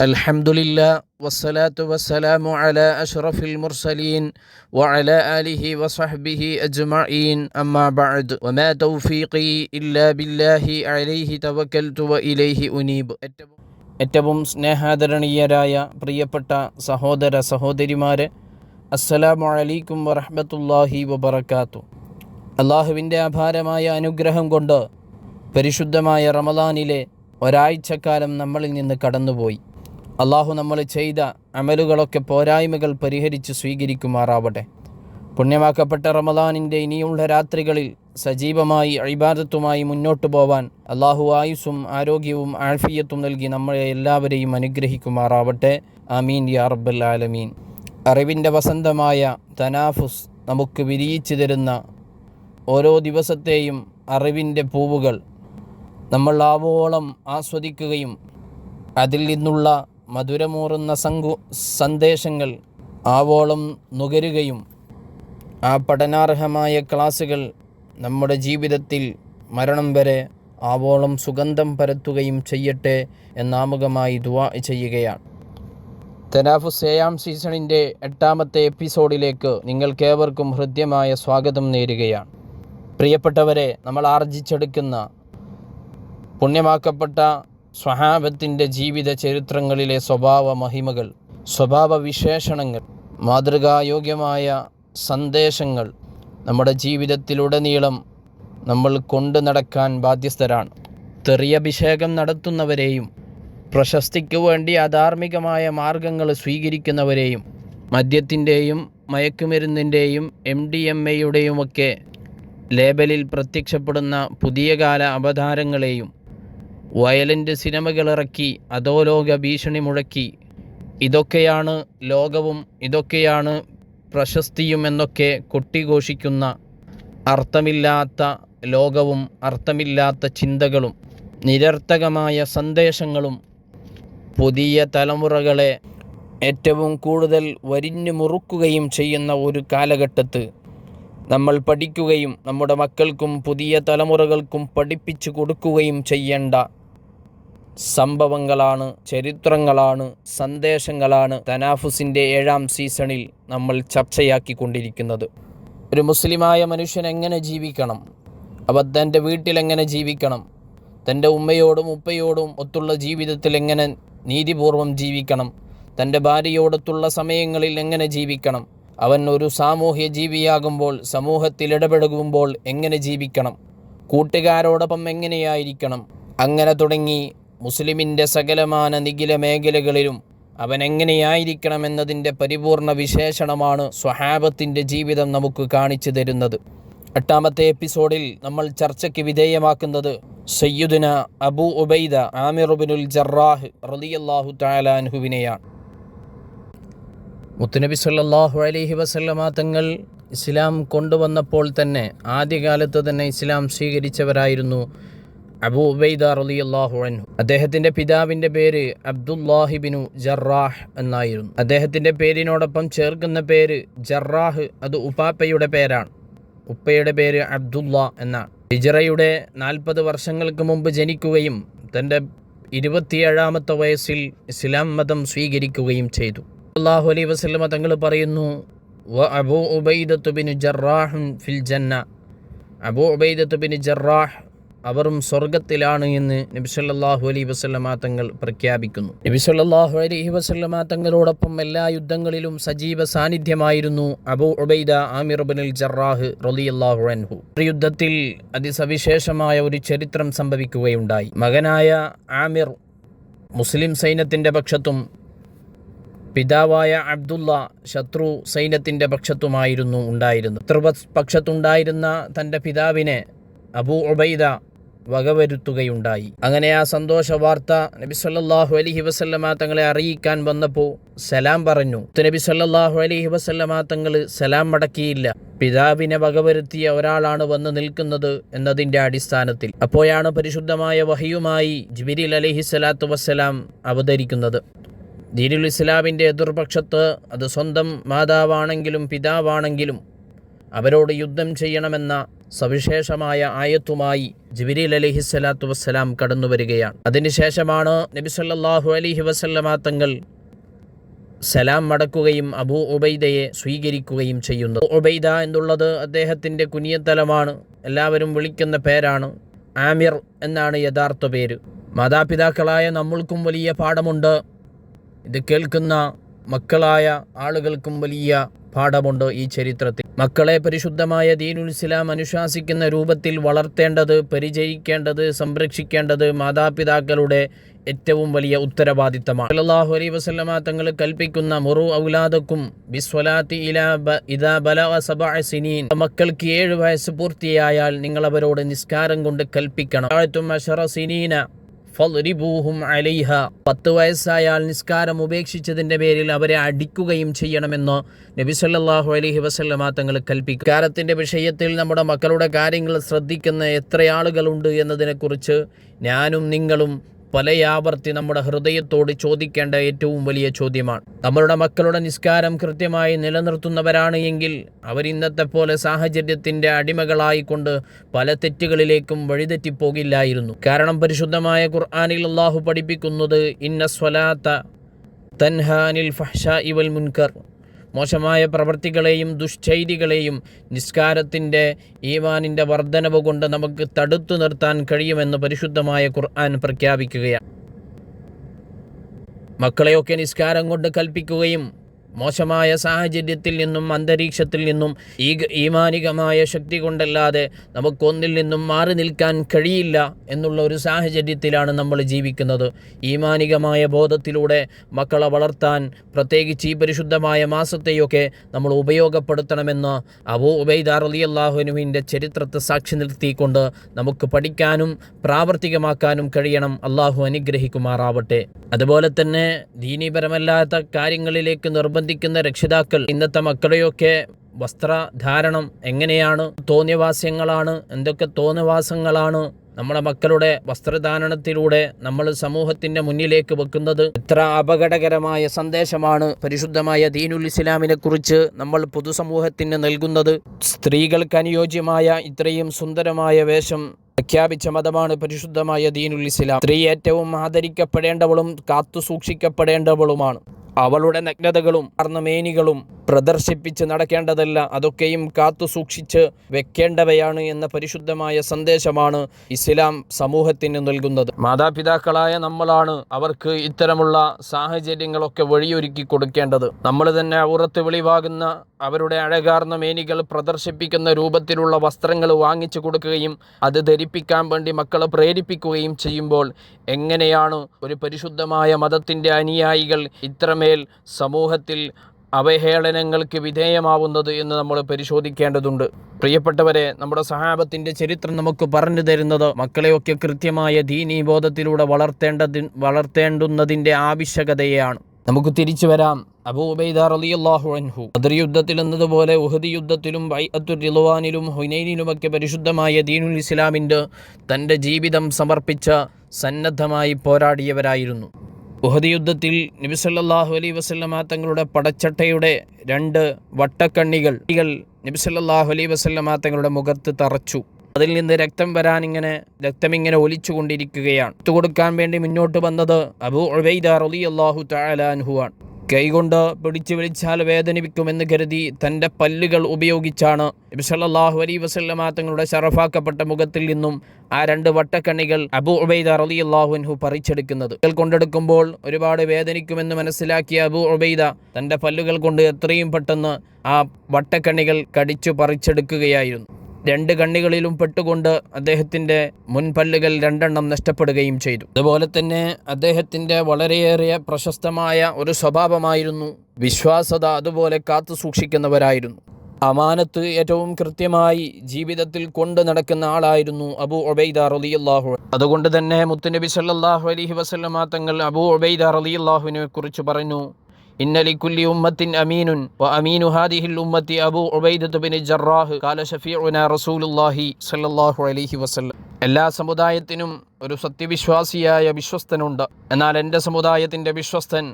അൽഹംദുലില്ലാ വസ്സലാത്തു വസ്സലാമു അലാ അഷ്റഫിൽ മുർസലീൻ വഅലാ ആലിഹി വസഹ്ബിഹി അജ്മഈൻ അമ്മാ ബഅദ് വമാ തൗഫീഖി ഇല്ലാ ബില്ലാഹി അലൈഹി തവക്കൽതു വഇലൈഹി ഉനീബ്. ഏറ്റവും സ്നേഹാദരണീയരായ പ്രിയപ്പെട്ട സഹോദര സഹോദരിമാരെ, അസ്സലാമു അലൈക്കും വറഹ്മത്തുള്ളാഹി വബറകാതുഹു. അള്ളാഹുവിൻ്റെ അപാരമായ അനുഗ്രഹം കൊണ്ട് പരിശുദ്ധമായ റമദാനിലെ ഒരാഴ്ചക്കാലം നമ്മളിൽ നിന്ന് കടന്നുപോയി. അള്ളാഹു നമ്മൾ ചെയ്ത അമലുകളൊക്കെ പോരായ്മകൾ പരിഹരിച്ച് സ്വീകരിക്കുമാറാവട്ടെ. പുണ്യമാക്കപ്പെട്ട റമദാനിൻ്റെ ഇനിയുള്ള രാത്രികളിൽ സജീവമായി ഇബാദത്തുമായി മുന്നോട്ട് പോവാൻ അള്ളാഹു ആയുസ്സും ആരോഗ്യവും ആഫിയത്തും നൽകി നമ്മളെ എല്ലാവരെയും അനുഗ്രഹിക്കുമാറാവട്ടെ. ആമീൻ യാ റബ്ബൽ ആലമീൻ. അറിവിൻ്റെ വസന്തമായ തനാഫുസ് നമുക്ക് വിരിയിച്ചു തരുന്ന ഓരോ ദിവസത്തെയും അറിവിൻ്റെ പൂവുകൾ നമ്മൾ ആവോളം ആസ്വദിക്കുകയും അതിൽ നിന്നുള്ള മധുരമൂറുന്ന സന്ദേശങ്ങൾ ആവോളം നുകരുകയും ആ പഠനാർഹമായ ക്ലാസുകൾ നമ്മുടെ ജീവിതത്തിൽ മരണം വരെ ആവോളം സുഗന്ധം പരത്തുകയും ചെയ്യട്ടെ എന്നാമുഖമായി ദുആ ചെയ്യുകയാണ്. തനാഫുസ് 7ാം സീസണിൻ്റെ 8ാമത്തെ എപ്പിസോഡിലേക്ക് നിങ്ങൾക്കേവർക്കും ഹൃദ്യമായ സ്വാഗതം നേരുകയാണ്. പ്രിയപ്പെട്ടവരെ, നമ്മൾ ആർജിച്ചെടുക്കുന്ന പുണ്യമാക്കപ്പെട്ട സ്വഹാബത്തിൻ്റെ ജീവിത ചരിത്രങ്ങളിലെ സ്വഭാവ മഹിമകൾ, സ്വഭാവ വിശേഷണങ്ങൾ, മാതൃകായോഗ്യമായ സന്ദേശങ്ങൾ നമ്മുടെ ജീവിതത്തിലുടനീളം നമ്മൾ കൊണ്ടു നടക്കാൻ ബാധ്യസ്ഥരാണ്. തെറിയഭിഷേകം നടത്തുന്നവരെയും പ്രശസ്തിക്ക് വേണ്ടി അധാർമികമായ മാർഗങ്ങൾ സ്വീകരിക്കുന്നവരെയും മദ്യത്തിൻ്റെയും മയക്കുമരുന്നിൻ്റെയും MDMA ലേബലിൽ പ്രത്യക്ഷപ്പെടുന്ന പുതിയ കാല അവതാരങ്ങളെയും വയലൻ്റ് സിനിമകളിറക്കി അധോലോക ഭീഷണി മുഴക്കി ഇതൊക്കെയാണ് ലോകവും ഇതൊക്കെയാണ് പ്രശസ്തിയും എന്നൊക്കെ കൊട്ടിഘോഷിക്കുന്ന അർത്ഥമില്ലാത്ത ലോകവും അർത്ഥമില്ലാത്ത ചിന്തകളും നിരർത്ഥകമായ സന്ദേശങ്ങളും പുതിയ തലമുറകളെ ഏറ്റവും കൂടുതൽ വരിഞ്ഞു മുറുക്കുകയും ചെയ്യുന്ന ഒരു കാലഘട്ടത്ത് നമ്മൾ പഠിക്കുകയും നമ്മുടെ മക്കൾക്കും പുതിയ തലമുറകൾക്കും പഠിപ്പിച്ചു കൊടുക്കുകയും ചെയ്യേണ്ട സംഭവങ്ങളാണ്, ചരിത്രങ്ങളാണ്, സന്ദേശങ്ങളാണ് തനാഫുസിൻ്റെ 7ാം സീസണിൽ നമ്മൾ ചർച്ചയാക്കിക്കൊണ്ടിരിക്കുന്നത്. ഒരു മുസ്ലിമായ മനുഷ്യൻ എങ്ങനെ ജീവിക്കണം, അവൻ തൻ്റെ വീട്ടിലെങ്ങനെ ജീവിക്കണം, തൻ്റെ ഉമ്മയോടും ഉപ്പയോടും ഒത്തുള്ള ജീവിതത്തിൽ എങ്ങനെ നീതിപൂർവം ജീവിക്കണം, തൻ്റെ ഭാര്യയോടൊത്തുള്ള സമയങ്ങളിൽ എങ്ങനെ ജീവിക്കണം, അവൻ ഒരു സാമൂഹ്യ ജീവിയാകുമ്പോൾ സമൂഹത്തിൽ ഇടപെടുമ്പോൾ എങ്ങനെ ജീവിക്കണം, കൂട്ടുകാരോടൊപ്പം എങ്ങനെയായിരിക്കണം, അങ്ങനെ തുടങ്ങി മുസ്ലിമിൻ്റെ സകലമാന നിഖില മേഖലകളിലും അവൻ എങ്ങനെയായിരിക്കണം എന്നതിൻ്റെ പരിപൂർണ വിശേഷണമാണ് സ്വഹാബത്തിൻ്റെ ജീവിതം നമുക്ക് കാണിച്ചു തരുന്നത്. 8ാമത്തെ എപ്പിസോഡിൽ നമ്മൾ ചർച്ചയ്ക്ക് വിധേയമാക്കുന്നത് സയ്യിദുന അബൂ ഉബൈദ ആമിർ ഇബ്നുൽ ജറാഹ് റളിയല്ലാഹു തആല അൻഹുവിനെയാണ്. മുത്തുനബി സല്ലല്ലാഹു അലൈഹി വസല്ലമ തങ്ങൾ ഇസ്ലാം കൊണ്ടുവന്നപ്പോൾ തന്നെ ആദ്യകാലത്ത് തന്നെ ഇസ്ലാം സ്വീകരിച്ചവരായിരുന്നു അബൂ ഉബൈദ റളിയല്ലാഹു അൻഹു. അദ്ദേഹത്തിൻ്റെ പിതാവിൻ്റെ പേര് അബ്ദുല്ലാഹി ബിനു ജറാഹ് എന്നായിരുന്നു. അദ്ദേഹത്തിൻ്റെ പേരിനോടൊപ്പം ചേർക്കുന്ന പേര് ജറാഹ്, അത് ഉപ്പാപ്പയുടെ പേരാണ്. ഉപ്പയുടെ പേര് അബ്ദുല്ല എന്നാണ്. ഹിജ്റയുടെ 40 വർഷങ്ങൾക്ക് മുമ്പ് ജനിക്കുകയും തൻ്റെ 27ാമത്തെ വയസ്സിൽ ഇസ്ലാം മതം സ്വീകരിക്കുകയും ചെയ്തു. സല്ലല്ലാഹു അലൈഹി വസല്ലമ തങ്ങൾ പറയുന്നു, വ അബൂ ഉബൈദത്തു ബിനു ജറാഹ് ഫിൽ ജന്ന. അബൂ ഉബൈദത്തു ബിനു ജറാഹ് അവരും സ്വർഗത്തിലാണ് എന്ന് നബി സല്ലല്ലാഹു അലൈഹി വസല്ലമ തങ്ങൾ പ്രഖ്യാപിക്കുന്നു. നബി സല്ലല്ലാഹു അലൈഹി വസല്ലമ തങ്ങളോടൊപ്പം എല്ലാ യുദ്ധങ്ങളിലും സജീവ സാന്നിധ്യമായിരുന്നു അബൂ ഉബൈദ ആമിർ ഇബ്നുൽ ജറാഹ് റളിയല്ലാഹു അൻഹു. യുദ്ധത്തിൽ അതിസവിശേഷമായ ഒരു ചരിത്രം സംഭവിക്കുകയുണ്ടായി. മകനായ ആമിർ മുസ്ലിം സൈന്യത്തിൻ്റെ പക്ഷത്തും പിതാവായ അബ്ദുള്ള ശത്രു സൈന്യത്തിൻ്റെ പക്ഷത്തുമായിരുന്നു ഉണ്ടായിരുന്നത്. പക്ഷത്തുണ്ടായിരുന്ന തൻ്റെ പിതാവിനെ അബൂ ഉബൈദ വകവരുത്തുകയുണ്ടായി. അങ്ങനെ ആ സന്തോഷ വാർത്ത നബി സല്ലല്ലാഹു അലൈഹി വസല്ലമ തങ്ങളെ അറിയിക്കാൻ വന്നപ്പോൾ സലാം പറഞ്ഞു. നബി സല്ലല്ലാഹു അലൈഹി വസല്ലമ തങ്ങൾ സലാം മടക്കിയില്ല. പിതാവിനെ വകവരുത്തിയ ഒരാളാണ് വന്ന് നിൽക്കുന്നത് എന്നതിൻ്റെ അടിസ്ഥാനത്തിൽ. അപ്പോഴാണ് പരിശുദ്ധമായ വഹിയുമായി ജിബ്രീൽ അലൈഹിസ്സലാത്തു വസ്സലാം അവതരിക്കുന്നത്. ദീനുൽ ഇസ്ലാമിൻ്റെ എതിർപക്ഷത്ത് അത് സ്വന്തം മാതാവാണെങ്കിലും പിതാവാണെങ്കിലും അവരോട് യുദ്ധം ചെയ്യണമെന്ന സവിശേഷമായ ആയത്തുമായി ജിബ്രീൽ അലൈഹിസ്സലാത്തു വസ്സലാം കടന്നു വരികയാണ്. അതിനുശേഷമാണ് നബി സല്ലല്ലാഹു അലൈഹി വസല്ലമ തങ്ങൾ സലാം മടക്കുകയും അബൂ ഉബൈദയെ സ്വീകരിക്കുകയും ചെയ്യുന്നു. ഉബൈദ എന്നുള്ളത് അദ്ദേഹത്തിൻ്റെ കുനിയത്തലമാണ്, എല്ലാവരും വിളിക്കുന്ന പേരാണ്. ആമിർ എന്നാണ് യഥാർത്ഥ പേര്. മാതാപിതാക്കളായ നമ്മൾക്കും വലിയ പാഠമുണ്ട്, ഇത് കേൾക്കുന്ന മക്കളായ ആളുകൾക്കും വലിയ പാഠമുണ്ട് ഈ ചരിത്രത്തിൽ. മക്കളെ പരിശുദ്ധമായ ദീനുൽ ഇസ്ലാം അനുശാസിക്കുന്ന രൂപത്തിൽ വളർത്തേണ്ടത്, പരിചരിക്കേണ്ടത്, സംരക്ഷിക്കേണ്ടത് മാതാപിതാക്കളുടെ ഏറ്റവും വലിയ ഉത്തരവാദിത്തമാണ്. സല്ലല്ലാഹു അലൈഹി വസല്ലമ തങ്ങൾ കൽപ്പിക്കുന്ന മുറു ഔലാദക്കും ബിസ്വലാത്തി ഇദാ ബലഗ 7 സിനീൻ, മക്കൾക്ക് 7 വയസ്സ് പൂർത്തിയായാൽ നിങ്ങൾ അവരോട് നിസ്കാരം കൊണ്ട് കൽപ്പിക്കണം. 10 സിനീന ഫദ്രിബൂഹും അലൈഹ, 10 വയസ്സായാൽ നിസ്കാരം ഉപേക്ഷിച്ചതിൻ്റെ പേരിൽ അവരെ അടിക്കുകയും ചെയ്യണമെന്ന് നബി സല്ലല്ലാഹു അലൈഹി വസല്ലമ തങ്ങൾ കൽപ്പിക്കും. നിസ്കാരത്തിൻ്റെ വിഷയത്തിൽ നമ്മുടെ മക്കളുടെ കാര്യങ്ങൾ ശ്രദ്ധിക്കുന്ന എത്ര ആളുകളുണ്ട് എന്നതിനെക്കുറിച്ച് ഞാനും നിങ്ങളും പലയാവർത്തി നമ്മുടെ ഹൃദയത്തോട് ചോദിക്കേണ്ട ഏറ്റവും വലിയ ചോദ്യമാണ്. നമ്മളുടെ മക്കളുടെ നിസ്കാരം കൃത്യമായി നിലനിർത്തുന്നവരാണ് എങ്കിൽ അവർ ഇന്നത്തെ പോലെ സാഹചര്യത്തിൻ്റെ അടിമകളായിക്കൊണ്ട് പല തെറ്റുകളിലേക്കും വഴിതെറ്റിപ്പോകില്ലായിരുന്നു. കാരണം പരിശുദ്ധമായ ഖുർആനിൽ അല്ലാഹു പഠിപ്പിക്കുന്നത് ഇന്ന സ്വലാത്ത തൻഹാ അനിൽ ഫഹ്ശാഇ വൽ മുൻകർ, മോശമായ പ്രവൃത്തികളെയും ദുശ്ചൈതികളെയും നിസ്കാരത്തിൻ്റെ ഈമാനിൻ്റെ വർധനവ് കൊണ്ട് നമുക്ക് തടുത്തു നിർത്താൻ കഴിയുമെന്ന് പരിശുദ്ധമായ ഖുർആൻ പ്രഖ്യാപിക്കുകയാണ്. മക്കളെയൊക്കെ നിസ്കാരം കൊണ്ട് കൽപ്പിക്കുകയും മോശമായ സാഹചര്യത്തിൽ നിന്നും അന്തരീക്ഷത്തിൽ നിന്നും ഈമാനികമായ ശക്തി കൊണ്ടല്ലാതെ നമുക്കൊന്നിൽ നിന്നും മാറി നിൽക്കാൻ കഴിയില്ല എന്നുള്ള ഒരു സാഹചര്യത്തിലാണ് നമ്മൾ ജീവിക്കുന്നത്. ഈമാനികമായ ബോധത്തിലൂടെ മക്കളെ വളർത്താൻ പ്രത്യേകിച്ച് ഈ പരിശുദ്ധമായ മാസത്തെയൊക്കെ നമ്മൾ ഉപയോഗപ്പെടുത്തണമെന്ന് അബൂ ഉബൈദ റളിയല്ലാഹു അൻഹുവിൻ്റെ ചരിത്രത്തെ സാക്ഷി നിർത്തിക്കൊണ്ട് നമുക്ക് പഠിക്കാനും പ്രാവർത്തികമാക്കാനും കഴിയണം. അള്ളാഹു അനുഗ്രഹിക്കുമാറാവട്ടെ. അതുപോലെ തന്നെ ദീനീപരമല്ലാത്ത കാര്യങ്ങളിലേക്ക് നിർബന്ധിക്കുന്ന രക്ഷിതാക്കൾ ഇന്നത്തെ മക്കളെയൊക്കെ വസ്ത്രധാരണം എങ്ങനെയാണ്, തോന്നിയവാസ്യങ്ങളാണ്, എന്തൊക്കെ തോന്നിയവാസങ്ങളാണ് നമ്മുടെ മക്കളുടെ വസ്ത്രധാരണത്തിലൂടെ നമ്മൾ സമൂഹത്തിൻ്റെ മുന്നിലേക്ക് വെക്കുന്നത്, എത്ര അപകടകരമായ സന്ദേശമാണ് പരിശുദ്ധമായ ദീനുൽ ഇസ്ലാമിനെ കുറിച്ച് നമ്മൾ പൊതുസമൂഹത്തിന് നൽകുന്നത്. സ്ത്രീകൾക്ക് അനുയോജ്യമായ ഇത്രയും സുന്ദരമായ വേഷം പ്രഖ്യാപിച്ച മതമാണ് പരിശുദ്ധമായ ദീനുൽ ഇസ്ലാം. സ്ത്രീ ഏറ്റവും ആദരിക്കപ്പെടേണ്ടവളും കാത്തു സൂക്ഷിക്കപ്പെടേണ്ടവളുമാണ്. അവളുടെ നഗ്നതകളും മേനികളും പ്രദർശിപ്പിച്ച് നടക്കേണ്ടതല്ല, അതൊക്കെയും കാത്തു സൂക്ഷിച്ച് വെക്കേണ്ടവയാണ് എന്ന പരിശുദ്ധമായ സന്ദേശമാണ് ഇസ്ലാം സമൂഹത്തിന് നൽകുന്നത്. മാതാപിതാക്കളായ നമ്മളാണ് അവർക്ക് ഇത്തരമുള്ള സാഹചര്യങ്ങളൊക്കെ വഴിയൊരുക്കി കൊടുക്കേണ്ടത്. നമ്മൾ തന്നെ ഔറത്ത് വെളിവാകുന്ന അവരുടെ അഴകാർന്ന മേനികൾ പ്രദർശിപ്പിക്കുന്ന രൂപത്തിലുള്ള വസ്ത്രങ്ങൾ വാങ്ങിച്ചു കൊടുക്കുകയും അത് ധരിപ്പിക്കാൻ വേണ്ടി മക്കളെ പ്രേരിപ്പിക്കുകയും ചെയ്യുമ്പോൾ എങ്ങനെയാണ് ഒരു പരിശുദ്ധമായ മതത്തിൻ്റെ അനുയായികൾ ഇത്രമേൽ സമൂഹത്തിൽ അവഹേളനങ്ങൾക്ക് വിധേയമാവുന്നത് എന്ന് നമ്മൾ പരിശോധിക്കേണ്ടതുണ്ട്. പ്രിയപ്പെട്ടവരെ, നമ്മുടെ സഹാബത്തിൻ്റെ ചരിത്രം നമുക്ക് പറഞ്ഞു തരുന്നത് മക്കളെയൊക്കെ കൃത്യമായ ദീനീ ബോധത്തിലൂടെ വളർത്തേണ്ടുന്നതിൻ്റെ ആവശ്യകതയാണ്. നമുക്ക് തിരിച്ചു വരാം. അബൂ ഉബൈദ റളിയല്ലാഹു അൻഹു ബദർ യുദ്ധത്തിൽ എന്നതുപോലെ ഉഹദ് യുദ്ധത്തിലും ബൈഅത്തുർ റിദ്വാനിലും ഹുനൈനിലുമൊക്കെ പരിശുദ്ധമായ ദീനുൽ ഇസ്ലാമിൻ്റെ തൻ്റെ ജീവിതം സമർപ്പിച്ച സന്നദ്ധമായി പോരാടിയവരായിരുന്നു. ഉഹദ് യുദ്ധത്തിൽ നബി സല്ലല്ലാഹു അലൈഹി വസല്ലമ തങ്ങളുടെ പടച്ചട്ടയുടെ 2 വട്ടക്കണ്ണികൾ നബി സല്ലല്ലാഹു അലൈഹി വസല്ലമ തങ്ങളുടെ മുഖത്ത് തറച്ചു. അതിൽ നിന്ന് രക്തമിങ്ങനെ ഒലിച്ചുകൊണ്ടിരിക്കുകയാണ്. കൊടുക്കാൻ വേണ്ടി മുന്നോട്ട് വന്നത് അബൂ ഉബൈദ റളിയല്ലാഹു തആല അൻഹു ആണ്. കൈകൊണ്ട് പിടിച്ചു വലിച്ചാൽ വേദനിപ്പിക്കുമെന്ന് കരുതി തൻ്റെ പല്ലുകൾ ഉപയോഗിച്ചാണ് നബി സല്ലല്ലാഹു അലൈഹി വസല്ലമ തങ്ങളുടെ ശറഫാക്കപ്പെട്ട മുഖത്തിൽ നിന്നും ആ 2 വട്ടക്കണ്ണികൾ അബൂ ഉബൈദ റളിയല്ലാഹു അൻഹു പറിച്ചെടുക്കുന്നത്. കൊണ്ടെടുക്കുമ്പോൾ ഒരുപാട് വേദനിക്കുമെന്ന് മനസ്സിലാക്കിയ അബൂ ഉബൈദ തൻ്റെ പല്ലുകൾ കൊണ്ട് എത്രയും പെട്ടെന്ന് ആ വട്ടക്കണ്ണികൾ കടിച്ചു പറിച്ചെടുക്കുകയായിരുന്നു. 2 കണ്ണികളിലും പെട്ടുകൊണ്ട് അദ്ദേഹത്തിൻ്റെ മുൻപല്ലുകൾ 2 നഷ്ടപ്പെടുകയും ചെയ്തു. അതുപോലെ തന്നെ അദ്ദേഹത്തിൻ്റെ വളരെയേറെ പ്രശസ്തമായ ഒരു സ്വഭാവമായിരുന്നു വിശ്വാസത. അതുപോലെ കാത്തു സൂക്ഷിക്കുന്നവരായിരുന്നു. അമാനത്ത് ഏറ്റവും കൃത്യമായി ജീവിതത്തിൽ കൊണ്ടു നടക്കുന്ന ആളായിരുന്നു അബൂ ഉബൈദ റളിയല്ലാഹു. അതുകൊണ്ട് തന്നെ മുത്തുനബി സല്ലല്ലാഹു അലൈഹി വസല്ലമ തങ്ങൾ അബൂ ഉബൈദ റളിയല്ലാഹുവിനെ കുറിച്ച് പറഞ്ഞു, ഇന്ന ലികുല്ലി ഉമ്മത്തിൻ അമീനുൻ വ അമീനു ഹാദിഹിൽ ഉമ്മത്തി അബൂ ഉബൈദത്ത് ബിൻ ജറാഹ് ഖാല ശഫീഉനാ റസൂലുള്ളാഹി സ്വല്ലല്ലാഹു അലൈഹി വസല്ലം. എല്ലാ സമുദായത്തിനും ഒരു സത്യവിശ്വാസിയായ വിശ്വസ്തനുണ്ട്. എന്നാൽ എൻ്റെ സമുദായത്തിൻ്റെ വിശ്വസ്തൻ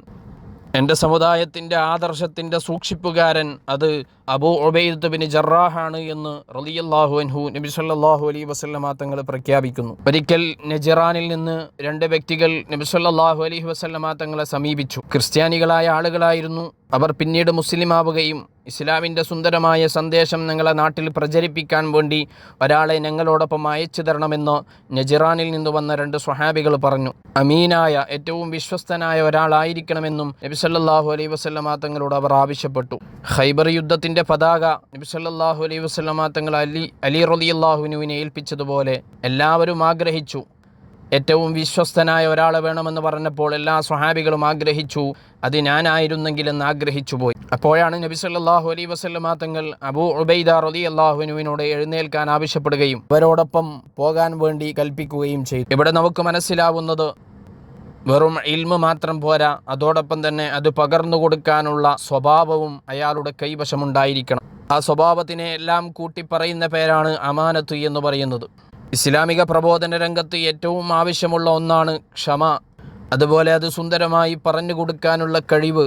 എൻ്റെ സമുദായത്തിൻ്റെ ആദർശത്തിൻ്റെ സൂക്ഷിപ്പുകാരൻ അത് അബൂ ഉബൈദത്ത് ബിൻ ജറാഹാണ് എന്ന് റളിയല്ലാഹു അൻഹു നബി സല്ലല്ലാഹു അലൈഹി വസല്ലമ തങ്ങൾ പ്രഖ്യാപിക്കുന്നു. ഒരിക്കൽ നജറാനിൽ നിന്ന് 2 വ്യക്തികൾ നബി സല്ലല്ലാഹു അലൈഹി വസല്ലമ തങ്ങളെ സമീപിച്ചു. ക്രിസ്ത്യാനികളായ ആളുകളായിരുന്നു അവർ. പിന്നീട് മുസ്ലിമാവുകയും ഇസ്ലാമിൻ്റെ സുന്ദരമായ സന്ദേശം ഞങ്ങളെ നാട്ടിൽ പ്രചരിപ്പിക്കാൻ വേണ്ടി ഒരാളെ ഞങ്ങളോടൊപ്പം അയച്ചു തരണമെന്ന് നജറാനിൽ നിന്ന് വന്ന 2 സ്വഹാബികൾ പറഞ്ഞു. അമീനായ ഏറ്റവും വിശ്വസ്തനായ ഒരാളായിരിക്കണമെന്നും നബി സല്ലല്ലാഹു അലൈഹി വസല്ലമ തങ്ങളോട് അവർ ആവശ്യപ്പെട്ടു. ഖൈബർ യുദ്ധത്തിൻ്റെ പതാക നബി സല്ലല്ലാഹു അലൈഹി വസല്ലമ തങ്ങൾ അലി റളിയല്ലാഹു അൻഹുവിനെ ഏൽപ്പിച്ചതുപോലെ എല്ലാവരും ആഗ്രഹിച്ചു. ഏറ്റവും വിശ്വസ്തനായ ഒരാളെ വേണമെന്ന് പറഞ്ഞപ്പോൾ എല്ലാ സ്വഹാബികളും ആഗ്രഹിച്ചു അത് ഞാനായിരുന്നെങ്കിലെന്ന് ആഗ്രഹിച്ചു പോയി. അപ്പോഴാണ് നബി സല്ലല്ലാഹു അലൈഹി വസല്ലമ തങ്ങൾ അബൂ ഉബൈദ റളിയല്ലാഹു അൻഹുവിനോട് എഴുന്നേൽക്കാൻ ആവശ്യപ്പെടുകയും അവരോടൊപ്പം പോകാൻ വേണ്ടി കൽപ്പിക്കുകയും ചെയ്തു. ഇവിടെ നമുക്ക് മനസ്സിലാവുന്നത് വെറും ഇൽമ് മാത്രം പോരാ, അതോടൊപ്പം തന്നെ അത് പകർന്നു കൊടുക്കാനുള്ള സ്വഭാവവും അയാളുടെ കൈവശമുണ്ടായിരിക്കണം. ആ സ്വഭാവത്തിനെ എല്ലാം കൂട്ടിപ്പറയുന്ന പേരാണ് അമാനത്ത് എന്ന് പറയുന്നത്. ഇസ്ലാമിക പ്രബോധന രംഗത്ത് ഏറ്റവും ആവശ്യമുള്ള ഒന്നാണ് ക്ഷമ. അതുപോലെ അത് സുന്ദരമായി പറഞ്ഞു കൊടുക്കാനുള്ള കഴിവ്.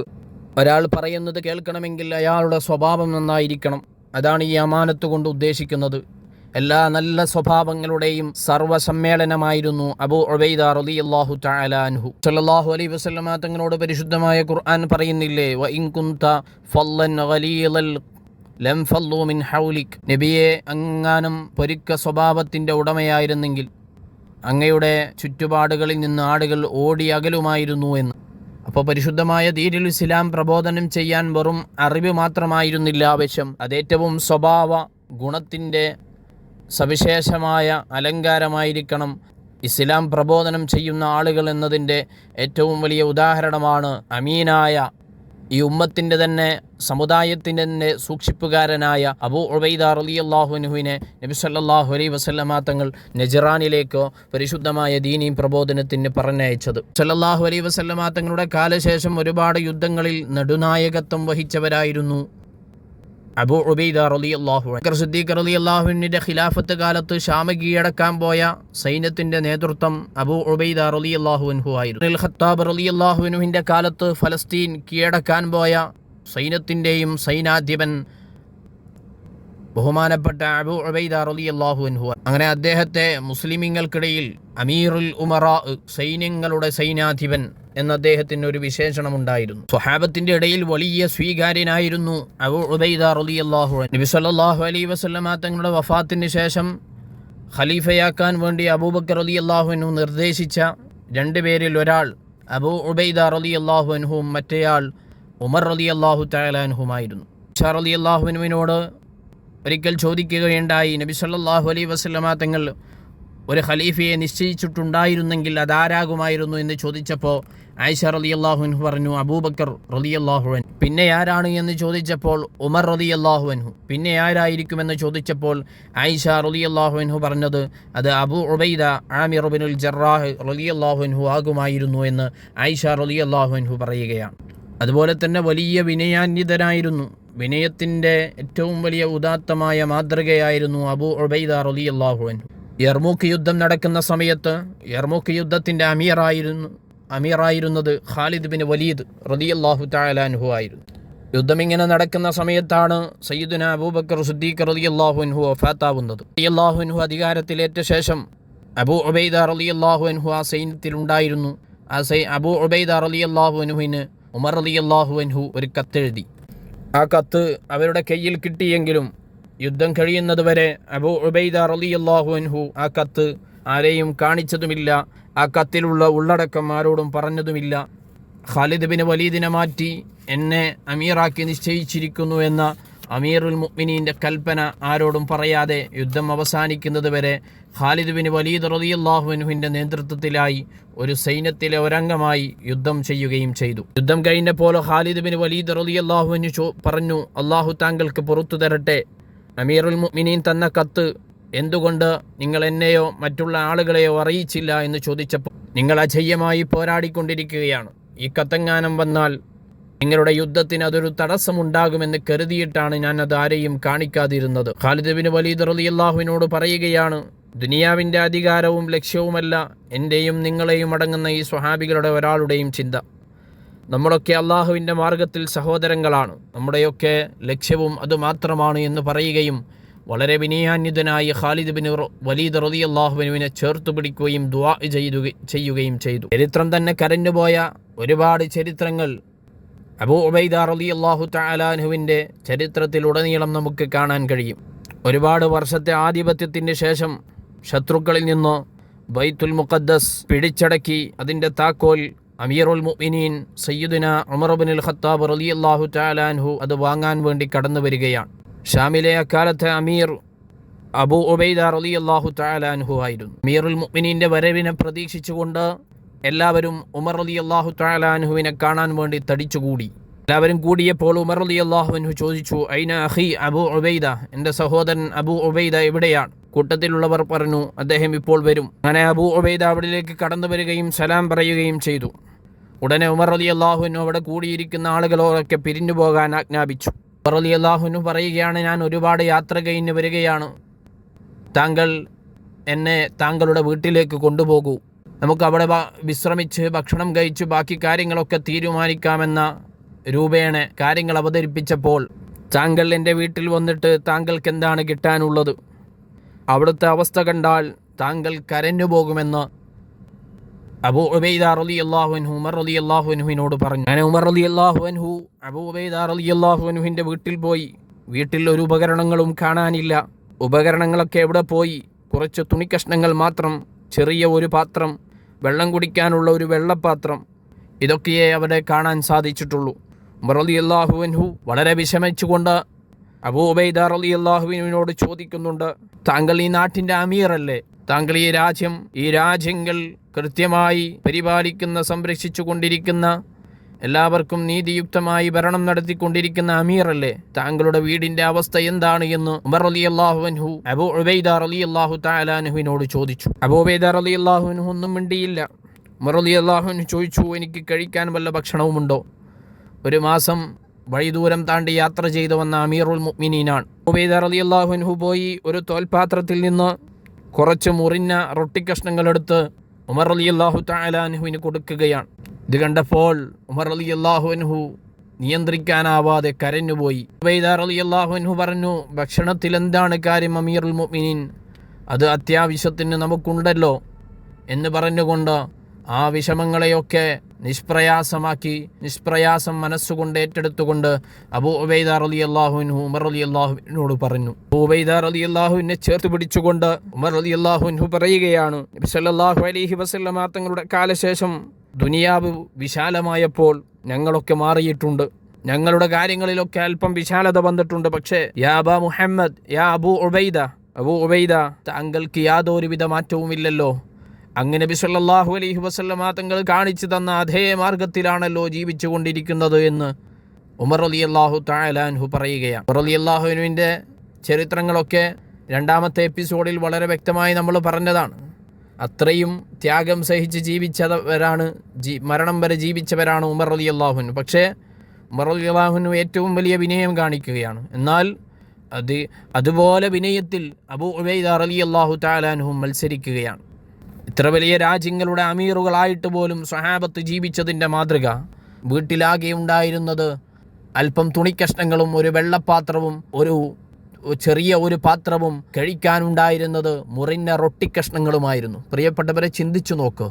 ഒരാൾ പറയുന്നത് കേൾക്കണമെങ്കിൽ അയാളുടെ സ്വഭാവം നന്നായിരിക്കണം. അതാണ് ഈ അമാനത്ത് കൊണ്ട് ഉദ്ദേശിക്കുന്നത്. എല്ലാ നല്ല സ്വഭാവങ്ങളുടെയും സർവ്വസമ്മേളനമായിരുന്നു അബൂ ഉബൈദ റളിയല്ലാഹു തആല അൻഹു. സല്ലല്ലാഹു അലൈഹി വസല്ലമ തങ്ങളോട് പരിശുദ്ധമായ ഖുർആൻ പറയുന്നില്ലേ, വ ഇൻ കുൻത ഫല്ലൻ ഗലീലൽ ലം ഫല്ലു മിൻ ഹൗലിക്. നബിയെ, അങ്ങാനും പൊരുക്ക സ്വഭാവത്തിൻ്റെ ഉടമയായിരുന്നെങ്കിൽ അങ്ങയുടെ ചുറ്റുപാടുകളിൽ നിന്ന് ആളുകൾ ഓടി അകലുമായിരുന്നു എന്ന്. അപ്പോൾ പരിശുദ്ധമായ ദീനുൽ ഇസ്ലാം പ്രബോധനം ചെയ്യാൻ വെറും അറിവ് മാത്രമായിരുന്നില്ല ആവശ്യം. അതേറ്റവും സ്വഭാവ ഗുണത്തിൻ്റെ സവിശേഷമായ അലങ്കാരമായിരിക്കണം ഇസ്ലാം പ്രബോധനം ചെയ്യുന്ന ആളുകൾ എന്നതിൻ്റെ ഏറ്റവും വലിയ ഉദാഹരണമാണ് അമീനായ ഈ ഉമ്മത്തിൻ്റെ തന്നെ സമുദായത്തിൻ്റെ തന്നെ സൂക്ഷിപ്പുകാരനായ അബൂ ഉബൈദ റളിയല്ലാഹു അൻഹുവിനെ നബി സല്ലല്ലാഹു അലൈഹി വസല്ലമ തങ്ങൾ നജറാനിലേക്കോ പരിശുദ്ധമായ ദീനീ പ്രബോധനത്തിന് പറഞ്ഞയച്ചത്. സല്ലല്ലാഹു അലൈഹി വസല്ലമ തങ്ങളുടെ കാലശേഷം ഒരുപാട് യുദ്ധങ്ങളിൽ നെടുനായകത്വം വഹിച്ചവരായിരുന്നു അബൂ ഉബൈദ റളിയല്ലാഹു അൻഹു. സിദ്ദീഖ് റളിയല്ലാഹു അൻഹുവിന്റെ ഖിലാഫത്ത് കാലത്ത് ഷാം കീഴടക്കാൻ പോയ സൈന്യത്തിന്റെ നേതൃത്വം അബൂ ഉബൈദ റളിയല്ലാഹു അൻഹു ആയിരുന്നു. അൽ ഖത്താബ് റളിയല്ലാഹു അൻഹുവിന്റെ കാലത്ത് ഫലസ്തീൻ കീഴടക്കാൻ പോയ സൈന്യത്തിന്റെയും സൈനാധിപൻ ബഹുമാനപ്പെട്ട അബൂ ഉബൈദ റളിയല്ലാഹു അൻഹു. അങ്ങനെ അദ്ദേഹത്തെ മുസ്ലിമീങ്ങൾക്കിടയിൽ അമീറുൽ ഉമറാ, സൈന്യങ്ങളുടെ സൈനാധിപൻ എന്ന അദ്ദേഹത്തിന് ഒരു വിശേഷണമുണ്ടായിരുന്നു. സ്വഹാബത്തിന്റെ ഇടയിൽ വലിയ സ്വീകാര്യനായിരുന്നു അബൂ ഉബൈദ റളിയല്ലാഹു അൻഹു. നബി സല്ലല്ലാഹു അലൈഹി വസല്ലമ തങ്ങളുടെ വഫാത്തിന് ശേഷം ഖലീഫയാക്കാൻ വേണ്ടി അബൂബക്കർ റളിയല്ലാഹു അൻഹു നിർദ്ദേശിച്ച 2 പേരിൽ ഒരാൾ അബൂ ഉബൈദ റളിയല്ലാഹു അൻഹുവും മറ്റേയാൾ ഉമർ റളിയല്ലാഹു തആല അൻഹുമായിരുന്നു. ഉമർ റളിയല്ലാഹു അൻഹുവിനോട് ഒരിക്കൽ ചോദിക്കുകയുണ്ടായി, നബി സല്ലല്ലാഹു അലൈഹി വസല്ലമ തങ്ങൾ ഒരു ഖലീഫയെ നിശ്ചയിച്ചിട്ടുണ്ടായിരുന്നെങ്കിൽ അതാരാകുമായിരുന്നു എന്ന് ചോദിച്ചപ്പോൾ ആയിഷ റളിയല്ലാഹു അൻഹു പറഞ്ഞു അബൂബക്കർ റളിയല്ലാഹു അൻഹു. പിന്നെ ആരാണ് എന്ന് ചോദിച്ചപ്പോൾ ഉമർ റളിയല്ലാഹു അൻഹു. പിന്നെ ആരായിരിക്കുമെന്ന് ചോദിച്ചപ്പോൾ ആയിഷ റളിയല്ലാഹു അൻഹു പറഞ്ഞത് അത് അബൂ ഉബൈദ ആമിർ ഇബ്നുൽ ജറാഹ് റളിയല്ലാഹു അൻഹു ആകുമായിരുന്നു എന്ന് ആയിഷ റളിയല്ലാഹു അൻഹു പറയുകയാണ്. അതുപോലെ തന്നെ വലിയ വിനയാന്വിതനായിരുന്നു. വിനയത്തിൻ്റെ ഏറ്റവും വലിയ ഉദാത്തമായ മാതൃകയായിരുന്നു അബൂ ഉബൈദ റളിയല്ലാഹു അൻഹു. യർമൂക്ക് യുദ്ധം നടക്കുന്ന സമയത്ത് യർമൂക്ക് യുദ്ധത്തിൻ്റെ അമീറായിരുന്നത് ഖാലിദ് ബിൻ വലീദ് റളിയല്ലാഹു തആല അൻഹു ആയിരുന്നു. യുദ്ധം ഇങ്ങനെ നടക്കുന്ന സമയത്താണ് സയ്യിദുന അബൂബക്കർ സിദ്ദീഖ് റളിയല്ലാഹു അൻഹു വഫാത്താവുന്നത്. റളിയല്ലാഹു അൻഹു അധികാരത്തിലേറ്റ ശേഷം അബൂ ഉബൈദ റളിയല്ലാഹു അൻഹു ആ സൈന്യത്തിലുണ്ടായിരുന്നു. അബൂ ഉബൈദ റളിയല്ലാഹു അൻഹുവിന് ഉമർ റളിയല്ലാഹു അൻഹു ഒരു കത്തെഴുതി. ആ കത്ത് അവരുടെ കയ്യിൽ കിട്ടിയെങ്കിലും യുദ്ധം കഴിയുന്നതുവരെ അബൂ ഉബൈദ റളിയല്ലാഹു അൻഹു ആ കത്ത് ആരെയും കാണിച്ചതുമില്ല. ആ കത്തിലുള്ള ഉള്ളടക്കം ആരോടും പറഞ്ഞതുമില്ല. ഖാലിദ് ബിൻ വലീദിനെ മാറ്റി എന്നെ അമീറാക്കി നിശ്ചയിച്ചിരിക്കുന്നു എന്ന അമീറുൽ മുഅ്മിനീൻ്റെ കൽപ്പന ആരോടും പറയാതെ യുദ്ധം അവസാനിക്കുന്നത് വരെ ഖാലിദ് ബിൻ വലീദ് റളിയല്ലാഹു അൻഹുവിൻ്റെ നേതൃത്വത്തിലായി ഒരു സൈന്യത്തിലെ ഒരംഗമായി യുദ്ധം ചെയ്യുകയും ചെയ്തു. യുദ്ധം കഴിഞ്ഞപ്പോൾ ഖാലിദ് ബിൻ വലീദ് റളിയല്ലാഹു അൻഹു പറഞ്ഞു, അള്ളാഹു താങ്കൾക്ക് പുറത്തു തരട്ടെ, അമീറുൽ മുഅ്മിനീൻ തന്ന കത്ത് എന്തുകൊണ്ട് നിങ്ങൾ എന്നെയോ മറ്റുള്ള ആളുകളെയോ അറിയിച്ചില്ല എന്ന് ചോദിച്ചപ്പോൾ, നിങ്ങൾ അജയ്യമായി പോരാടിക്കൊണ്ടിരിക്കുകയാണ്, ഈ കത്തെങ്ങാനും വന്നാൽ നിങ്ങളുടെ യുദ്ധത്തിന് അതൊരു തടസ്സമുണ്ടാകുമെന്ന് കരുതിയിട്ടാണ് ഞാൻ അത് ആരെയും കാണിക്കാതിരുന്നത്. ഖാലിദ് ബിൻ വലീദ് റളിയല്ലാഹുവിനോട് പറയുകയാണ്, ദുനിയാവിൻ്റെ അധികാരവും ലക്ഷ്യവുമല്ല എൻ്റെയും നിങ്ങളെയും അടങ്ങുന്ന ഈ സ്വഹാബികളുടെ ഒരാളുടെയും ചിന്ത. നമ്മളൊക്കെ അള്ളാഹുവിൻ്റെ മാർഗത്തിൽ സഹോദരങ്ങളാണ്, നമ്മുടെയൊക്കെ ലക്ഷ്യവും അതുമാത്രമാണ് എന്ന് പറയുകയും വളരെ വിനയാന്വിതനായി ഖാലിദ് ബിൻ വലീദ് റളിയല്ലാഹു അൻഹുവിനെ ചേർത്ത് പിടിക്കുകയും ദുആ ചെയ്യുകയും ചെയ്തു. ചരിത്രം തന്നെ കരഞ്ഞുപോയ ഒരുപാട് ചരിത്രങ്ങൾ അബൂ ഉബൈദ റളിയല്ലാഹു തആല അൻഹുവിൻ്റെ ചരിത്രത്തിലുടനീളം നമുക്ക് കാണാൻ കഴിയും. ഒരുപാട് വർഷത്തെ ആധിപത്യത്തിന് ശേഷം ശത്രുക്കളിൽ നിന്ന് ബൈത്തുൽ മുഖദ്ദസ് പിടിച്ചടക്കി അതിൻ്റെ താക്കോൽ അമീറുൽ മുഅ്മിനീൻ സയ്യിദുന ഉമർ ഇബ്നുൽ ഖത്താബ് റളിയല്ലാഹു തആല അൻഹു അത് വാങ്ങാൻ വേണ്ടി കടന്നു വരികയാണ്. ഷാമിലെ അക്കാലത്തെ അമീർ അബൂ ഉബൈദ റളിയല്ലാഹു തആല അൻഹു ആയിരുന്നു. അമീറുൽ മുഅ്മിനീൻ്റെ വരവിനെ പ്രതീക്ഷിച്ചുകൊണ്ട് എല്ലാവരും ഉമർ റളിയല്ലാഹു തആല അൻഹുവിനെ കാണാൻ വേണ്ടി തടിച്ചുകൂടി. എല്ലാവരും കൂടിയപ്പോൾ ഉമർ റളിയല്ലാഹു അൻഹു ചോദിച്ചു, ഐന അഖി അബൂ ഉബൈദ, എൻ്റെ സഹോദരൻ അബൂ ഉബൈദ എവിടെയാണ്? കൂട്ടത്തിലുള്ളവർ പറഞ്ഞു, അദ്ദേഹം ഇപ്പോൾ വരും. അങ്ങനെ അബൂ ഉബൈദ അവിടേക്ക് കടന്നു വരികയും സലാം പറയുകയും ചെയ്തു. ഉടനെ ഉമർ റളിയല്ലാഹു അൻഹു അവിടെ കൂടിയിരിക്കുന്ന ആളുകളോടൊക്കെ പിരിഞ്ഞു പോകാൻ ആജ്ഞാപിച്ചു. ഉമർ റളിയല്ലാഹു അൻഹു പറയുകയാണ്, ഞാൻ ഒരുപാട് യാത്ര കഴിഞ്ഞ് വരികയാണ്, താങ്കൾ എന്നെ താങ്കളുടെ വീട്ടിലേക്ക് കൊണ്ടുപോകൂ, നമുക്ക് അവിടെ വിശ്രമിച്ച് ഭക്ഷണം കഴിച്ച് ബാക്കി കാര്യങ്ങളൊക്കെ തീരുമാനിക്കാമെന്ന രൂപേണ കാര്യങ്ങൾ അവതരിപ്പിച്ചപ്പോൾ, താങ്കൾ എൻ്റെ വീട്ടിൽ വന്നിട്ട് താങ്കൾക്ക് എന്താണ് കിട്ടാനുള്ളത്? അവിടുത്തെ അവസ്ഥ കണ്ടാൽ താങ്കൾ കരഞ്ഞു പോകുമെന്ന് അബൂ ഉബൈദ റളിയല്ലാഹു അൻഹു ഉമർ റളിയല്ലാഹു അൻഹുവിനോട് പറഞ്ഞു. അങ്ങനെ ഉമർ റളിയല്ലാഹു അൻഹു അബൂ ഉബൈദ റളിയല്ലാഹു അൻഹുവിൻ്റെ വീട്ടിൽ പോയി. വീട്ടിൽ ഒരു ഉപകരണങ്ങളും കാണാനില്ല. ഉപകരണങ്ങളൊക്കെ എവിടെ പോയി? കുറച്ച് തുണിക്കഷ്ണങ്ങൾ മാത്രം, ചെറിയ ഒരു പാത്രം, വെള്ളം കുടിക്കാനുള്ള ഒരു വെള്ളപ്പാത്രം, ഇതൊക്കെയേ അവിടെ കാണാൻ സാധിച്ചിട്ടുള്ളൂ. ഉമർ റളിയല്ലാഹു അൻഹു വളരെ വിഷമിച്ചുകൊണ്ട് അബൂ ഉബൈദ റളിയല്ലാഹുവിനോട് ചോദിക്കുന്നുണ്ട്, താങ്കൾ ഈ നാട്ടിൻ്റെ അമീറല്ലേ? താങ്കൾ ഈ രാജ്യങ്ങൾ കൃത്യമായി പരിപാലിക്കുന്ന, സംരക്ഷിച്ചു കൊണ്ടിരിക്കുന്ന, എല്ലാവർക്കും നീതിയുക്തമായി ഭരണം നടത്തിക്കൊണ്ടിരിക്കുന്ന അമീറല്ലേ? താങ്കളുടെ വീടിൻ്റെ അവസ്ഥ എന്താണ് എന്ന് ഉമർ റളിയല്ലാഹു അൻഹു അബൂ ഉബൈദ റളിയല്ലാഹു തആല അൻഹുവിനോട് ചോദിച്ചു. അബൂ ഉബൈദ റളിയല്ലാഹു അൻഹു ഒന്നും മിണ്ടിയില്ല. ഉമർ റളിയല്ലാഹു അൻഹു ചോദിച്ചു, എനിക്ക് കഴിക്കാൻ വല്ല ഭക്ഷണവുമുണ്ടോ? ഒരു മാസം വഴിദൂരം താണ്ടി യാത്ര ചെയ്തു വന്ന അമീറുൽ മുഅ്മിനീനാണ്. ഉബൈദ റളിയല്ലാഹു അൻഹു പോയി ഒരു തോൽപാത്രത്തിൽ നിന്ന് കുറച്ച് മുറിഞ്ഞ റൊട്ടിക്കഷ്ണങ്ങളെടുത്ത് ഉമർ റളിയല്ലാഹു തആല അൻഹുവിന് കൊടുക്കുകയാണ്. ഇത് കണ്ടപ്പോൾ ഉമർ റളിയല്ലാഹു അൻഹു നിയന്ത്രിക്കാനാവാതെ കരഞ്ഞുപോയി. ഉബൈദ റളിയല്ലാഹു അൻഹു പറഞ്ഞു, ഭക്ഷണത്തിൽ എന്താണ് കാര്യം അമീറുൽ മുഅ്മിനീൻ? അത് അത്യാവശ്യത്തിന് നമുക്കുണ്ടല്ലോ എന്ന് പറഞ്ഞുകൊണ്ട് ആ വിഷമങ്ങളെയൊക്കെ നിഷ്പ്രയാസം മനസ്സുകൊണ്ട് ഏറ്റെടുത്തുകൊണ്ട് അബൂ ഉബൈദ റളിയല്ലാഹു അൻഹു ഉമർ റളിയല്ലാഹുവിനോട് പറഞ്ഞു. അബൂ ഉബൈദ റളിയല്ലാഹുവിനെ ചേർത്ത് പിടിച്ചുകൊണ്ട് ഉമർ റളിയല്ലാഹു അൻഹു പറയുകയാണ്, നബി സല്ലല്ലാഹു അലൈഹി വസല്ലമ തങ്ങളുടെ കാലശേഷം ദുനിയാവ് വിശാലമായപ്പോൾ ഞങ്ങളൊക്കെ മാറിയിട്ടുണ്ട്, ഞങ്ങളുടെ കാര്യങ്ങളിലൊക്കെ അല്പം വിശാലത വന്നിട്ടുണ്ട്. പക്ഷേ യാ അബാ മുഹമ്മദ്, യാ അബൂ ഉബൈദ, താങ്കൾക്ക് യാതൊരുവിധ മാറ്റവുമില്ലല്ലോ. അങ്ങനെ നബി സല്ലല്ലാഹു അലൈഹി വസല്ലമ തങ്ങൾ കാണിച്ചു തന്ന അതേ മാർഗത്തിലാണല്ലോ ജീവിച്ചു കൊണ്ടിരിക്കുന്നത് എന്ന് ഉമർ റളിയല്ലാഹു തആല അൻഹു പറയുകയാണ്. ഉമർ റളിയല്ലാഹു അൻഹുവിൻ്റെ ചരിത്രങ്ങളൊക്കെ രണ്ടാമത്തെ എപ്പിസോഡിൽ വളരെ വ്യക്തമായി നമ്മൾ പറഞ്ഞതാണ്. അത്രയും ത്യാഗം സഹിച്ച് ജീവിച്ചവരാണ്, മരണം വരെ ജീവിച്ചവരാണ് ഉമർ റളിയല്ലാഹു അൻഹു. പക്ഷേ ഉമർ റളിയല്ലാഹു അൻഹു ഏറ്റവും വലിയ വിനയം കാണിക്കുകയാണ്. എന്നാൽ അതുപോലെ വിനയത്തിൽ അബൂ ഉബൈദ റളിയല്ലാഹു തആല അൻഹു മത്സരിക്കുകയാണ്. ഇത്ര വലിയ രാജ്യങ്ങളുടെ അമീറുകളായിട്ട് പോലും സ്വഹാബത്ത് ജീവിച്ചതിൻ്റെ മാതൃക, വീട്ടിലാകെ ഉണ്ടായിരുന്നത് അല്പം തുണിക്കഷ്ണങ്ങളും ഒരു വെള്ളപ്പാത്രവും ചെറിയ ഒരു പാത്രവും കഴിക്കാനുണ്ടായിരുന്നത് മുറിഞ്ഞ റൊട്ടിക്കഷ്ണങ്ങളുമായിരുന്നു. പ്രിയപ്പെട്ടവരെ, ചിന്തിച്ചു നോക്ക്.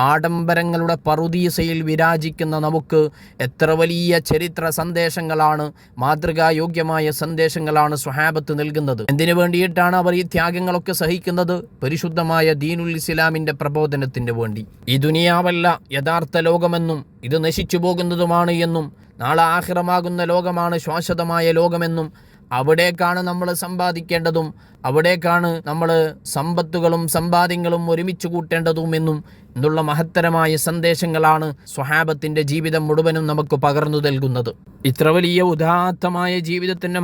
ആഡംബരങ്ങളുടെ പറുദീസയിൽ വിരാജിക്കുന്ന നമുക്ക് എത്ര വലിയ ചരിത്ര സന്ദേശങ്ങളാണ്, മാതൃകായോഗ്യമായ സന്ദേശങ്ങളാണ് സ്വഹാബത്ത് നൽകുന്നത്. എന്തിനു വേണ്ടിയിട്ടാണ് അവർ ഈ ത്യാഗങ്ങളൊക്കെ സഹിക്കുന്നത്? പരിശുദ്ധമായ ദീനുൽ ഇസ്ലാമിൻ്റെ പ്രബോധനത്തിന് വേണ്ടി. ഈ ദുനിയാവല്ല യഥാർത്ഥ ലോകമെന്നും ഇത് നശിച്ചു പോകുന്നതുമാണ് എന്നും നാളെ ആഖിറമാകുന്ന ലോകമാണ് ശാശ്വതമായ ലോകമെന്നും അവിടേക്കാണ് നമ്മൾ സമ്പാദിക്കേണ്ടതും അവിടേക്കാണ് നമ്മൾ സമ്പത്തുകളും സമ്പാദ്യങ്ങളും ഒരുമിച്ച് കൂട്ടേണ്ടതുമെന്നും എന്നുള്ള മഹത്തരമായ സന്ദേശങ്ങളാണ് സ്വഹാബത്തിൻ്റെ ജീവിതം മുഴുവനും നമുക്ക് പകർന്നു നൽകുന്നത്. ഇത്ര വലിയ ഉദാത്തമായ ജീവിതത്തിൻ്റെ